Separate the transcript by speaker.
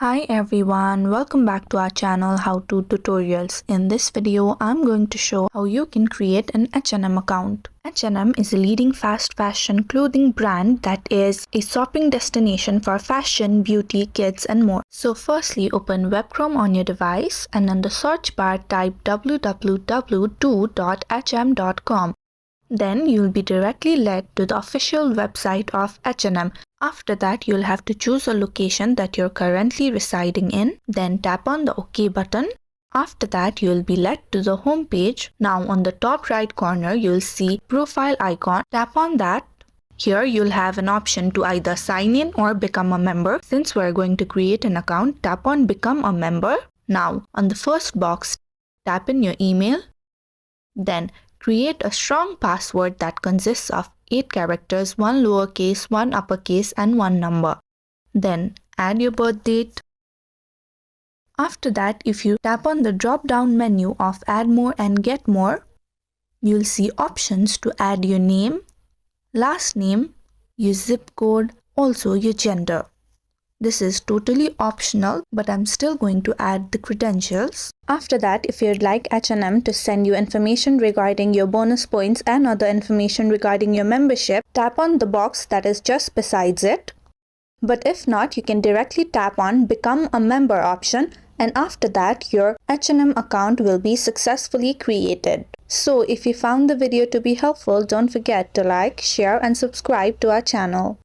Speaker 1: Hi everyone, welcome back to our channel How To Tutorials. In this video, I'm going to show how you can create an H&M account. H&M is a leading fast fashion clothing brand that is a shopping destination for fashion, beauty, kids and more. So firstly, open web Chrome on your device and in the search bar type www.hm.com. Then you'll be directly led to the official website of H&M. After that, you'll have to choose a location that you're currently residing in. Then tap on the OK button. After that, you'll be led to the home page. Now on the top right corner, you'll see profile icon. Tap on that. Here you'll have an option to either sign in or become a member. Since we're going to create an account, tap on become a member. Now on the first box, tap in your email. Then create a strong password that consists of 8 characters, 1 lowercase, 1 uppercase and 1 number. Then add your birth date. After that, if you tap on the drop down menu of add more and get more, you'll see options to add your name, last name, your zip code, also your gender. This is totally optional, but I'm still going to add the credentials. After that, if you'd like H&M to send you information regarding your bonus points and other information regarding your membership, tap on the box that is just besides it. But if not, you can directly tap on Become a Member option, and after that, your H&M account will be successfully created. So if you found the video to be helpful, don't forget to like, share and subscribe to our channel.